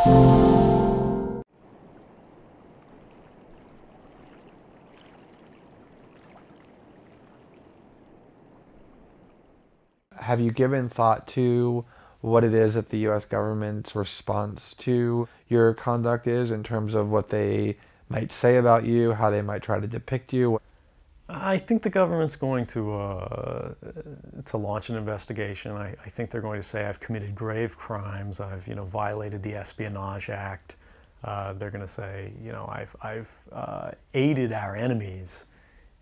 Have you given thought to what it is that the U.S. government's response to your conduct is in terms of what they might say about you, how they might try to depict you? I think the government's going to launch an investigation. I think they're going to say I've committed grave crimes. I've violated the Espionage Act. They're going to say I've aided our enemies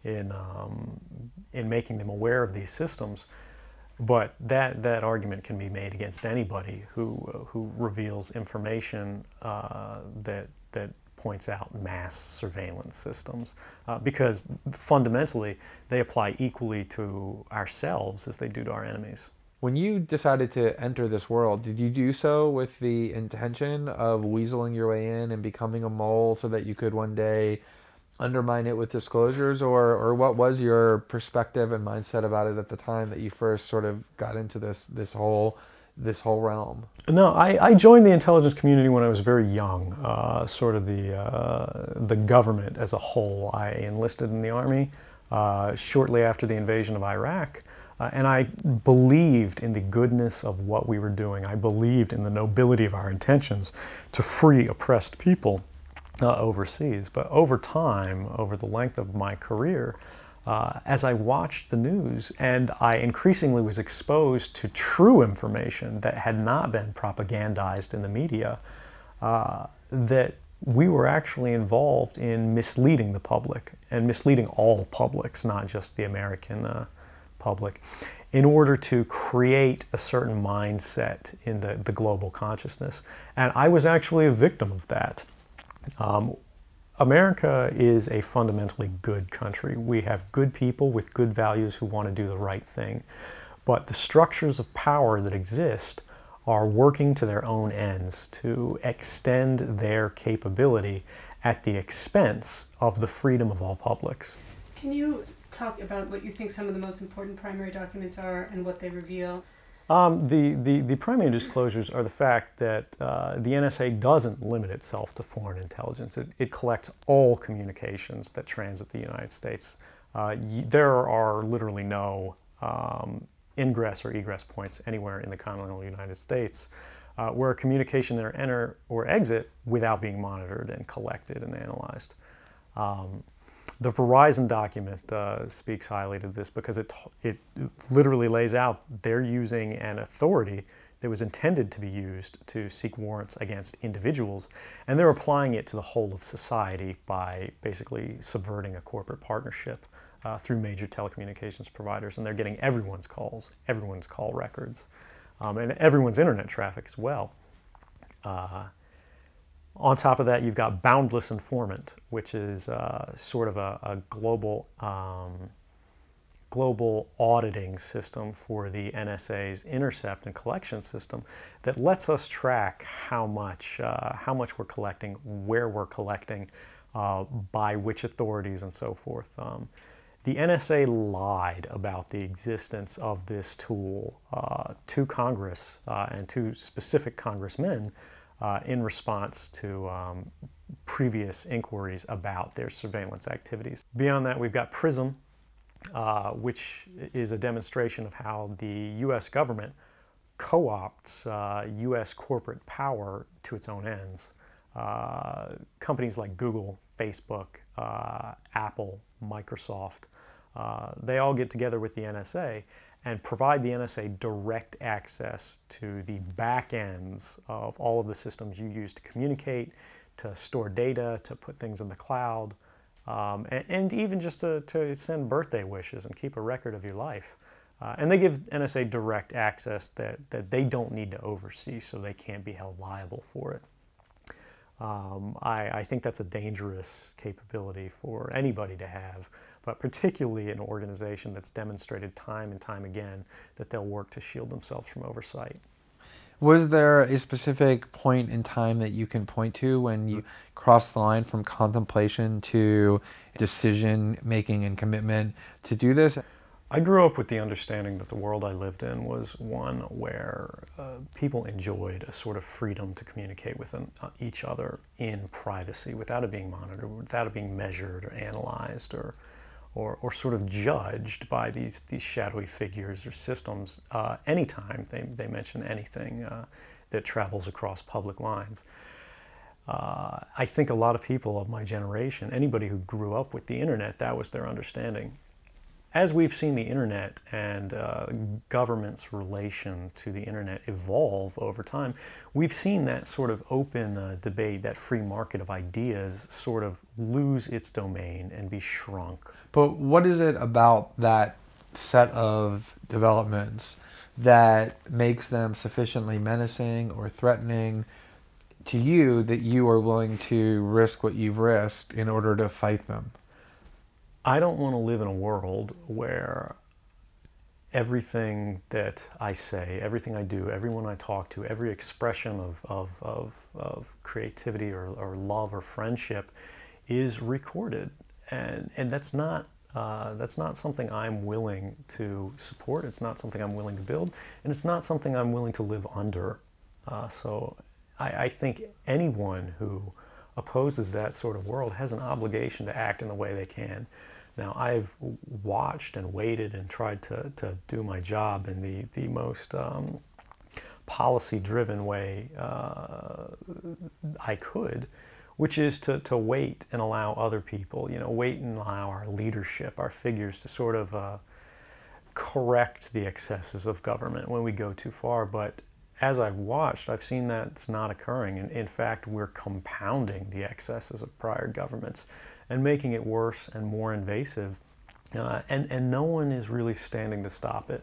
in making them aware of these systems. But that argument can be made against anybody who reveals information that points out mass surveillance systems, because fundamentally they apply equally to ourselves as they do to our enemies. When you decided to enter this world, did you do so with the intention of weaseling your way in and becoming a mole so that you could one day undermine it with disclosures, or what was your perspective and mindset about it at the time that you first sort of got into this whole realm? No, I joined the intelligence community when I was very young, sort of the government as a whole. I enlisted in the Army shortly after the invasion of Iraq, and I believed in the goodness of what we were doing. I believed in the nobility of our intentions to free oppressed people overseas. But over time, over the length of my career, as I watched the news and I increasingly was exposed to true information that had not been propagandized in the media, that we were actually involved in misleading the public, and misleading all publics, not just the American public, in order to create a certain mindset in the global consciousness. And I was actually a victim of that. America is a fundamentally good country. We have good people with good values who want to do the right thing. But the structures of power that exist are working to their own ends to extend their capability at the expense of the freedom of all publics. Can you talk about what you think some of the most important primary documents are and what they reveal? The primary disclosures are the fact that the NSA doesn't limit itself to foreign intelligence. It collects all communications that transit the United States. There are literally no ingress or egress points anywhere in the continental United States where a communication can enter or exit without being monitored and collected and analyzed. The Verizon document speaks highly to this because it literally lays out they're using an authority that was intended to be used to seek warrants against individuals, and they're applying it to the whole of society by basically subverting a corporate partnership through major telecommunications providers, and they're getting everyone's calls, everyone's call records, and everyone's internet traffic as well. On top of that, you've got Boundless Informant, which is sort of a global auditing system for the NSA's intercept and collection system that lets us track how much we're collecting, where we're collecting, by which authorities, and so forth. The NSA lied about the existence of this tool to Congress and to specific congressmen in response to previous inquiries about their surveillance activities. Beyond that, we've got PRISM, which is a demonstration of how the U.S. government co-opts U.S. corporate power to its own ends. Companies like Google, Facebook, Apple, Microsoft, they all get together with the NSA and provide the NSA direct access to the back ends of all of the systems you use to communicate, to store data, to put things in the cloud, and even just to send birthday wishes and keep a record of your life. And they give NSA direct access that they don't need to oversee, so they can't be held liable for it. I think that's a dangerous capability for anybody to have, but particularly an organization that's demonstrated time and time again that they'll work to shield themselves from oversight. Was there a specific point in time that you can point to when you crossed the line from contemplation to decision making and commitment to do this? I grew up with the understanding that the world I lived in was one where people enjoyed a sort of freedom to communicate with each other in privacy, without it being monitored, without it being measured or analyzed or sort of judged by these shadowy figures or systems anytime they mention anything that travels across public lines. I think a lot of people of my generation, anybody who grew up with the internet, that was their understanding. As we've seen the internet and government's relation to the internet evolve over time, we've seen that sort of open debate, that free market of ideas, sort of lose its domain and be shrunk. But what is it about that set of developments that makes them sufficiently menacing or threatening to you that you are willing to risk what you've risked in order to fight them? I don't want to live in a world where everything that I say, everything I do, everyone I talk to, every expression of creativity or love or friendship is recorded. And that's not something I'm willing to support. It's not something I'm willing to build. And it's not something I'm willing to live under. So I think anyone who opposes that sort of world has an obligation to act in the way they can. Now, I've watched and waited and tried to do my job in the most policy-driven way I could, which is to wait and allow other people, wait and allow our leadership, our figures to sort of correct the excesses of government when we go too far. But as I've watched, I've seen that it's not occurring. And in fact, we're compounding the excesses of prior governments and making it worse and more invasive. And no one is really standing to stop it.